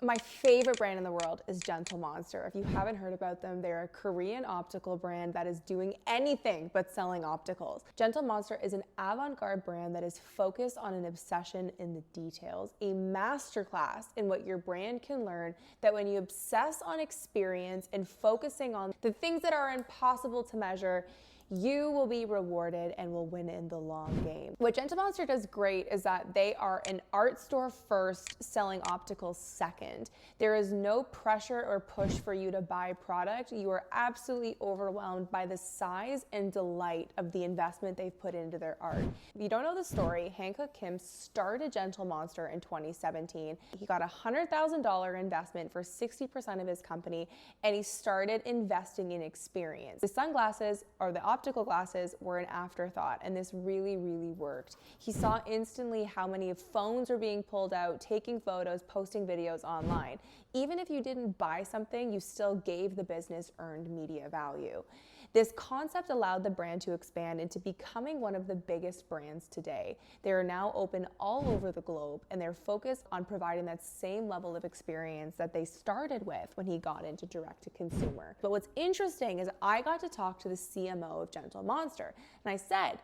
My favorite brand in the world is Gentle Monster. If you haven't heard about them, they're a Korean optical brand that is doing anything but selling opticals. Gentle Monster is an avant-garde brand that is focused on an obsession in the details, a masterclass in what your brand can learn, that when you obsess on experience and focusing on the things that are impossible to measure, you will be rewarded and will win in the long game. What Gentle Monster does great is that they are an art store first, selling opticals second. There is no pressure or push for you to buy product. You are absolutely overwhelmed by the size and delight of the investment they've put into their art. If you don't know the story, Hankook Kim started Gentle Monster in 2017. He got a $100,000 investment for 60% of his company, and he started investing in experience. The sunglasses, or the optical glasses, were an afterthought, and this really worked. He saw instantly how many phones were being pulled out, taking photos, posting videos online. Even if you didn't buy something, you still gave the business earned media value. This concept allowed the brand to expand into becoming one of the biggest brands today. They are now open all over the globe, and they're focused on providing that same level of experience that they started with when he got into direct to consumer. But what's interesting is I got to talk to the CMO of Gentle Monster, and I said,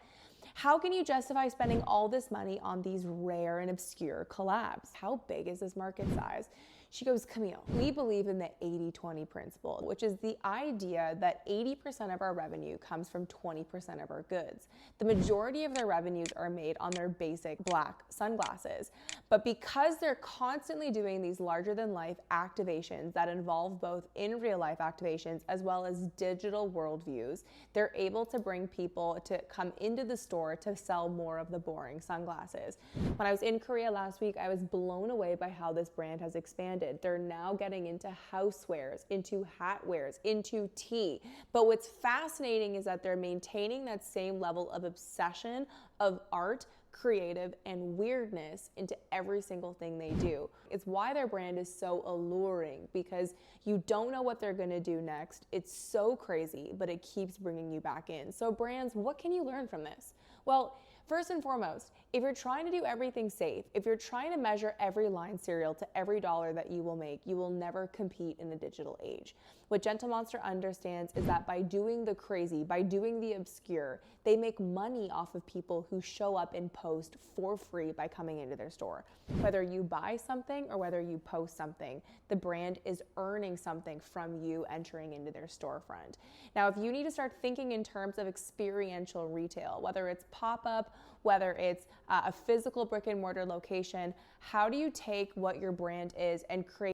how can you justify spending all this money on these rare and obscure collabs? How big is this market size? She goes, Camille, we believe in the 80-20 principle, which is the idea that 80% of our revenue comes from 20% of our goods. The majority of their revenues are made on their basic black sunglasses. But because they're constantly doing these larger than life activations that involve both in real life activations as well as digital worldviews, they're able to bring people to come into the store to sell more of the boring sunglasses. When I was in Korea last week, I was blown away by how this brand has expanded. They're now getting into housewares, into hatwares, into tea. But what's fascinating is that they're maintaining that same level of obsession of art, creative, and weirdness into every single thing they do. It's why their brand is so alluring, because you don't know what they're gonna do next. It's so crazy, but it keeps bringing you back in. So brands, what can you learn from this? Well, first and foremost, if you're trying to do everything safe, if you're trying to measure every line serial to every dollar that you will make, you will never compete in the digital age. What Gentle Monster understands is that by doing the crazy, by doing the obscure, they make money off of people who show up and post for free by coming into their store. Whether you buy something or whether you post something, the brand is earning something from you entering into their storefront. Now, if you need to start thinking in terms of experiential retail, whether it's pop-up, whether it's a physical brick and mortar location, how do you take what your brand is and create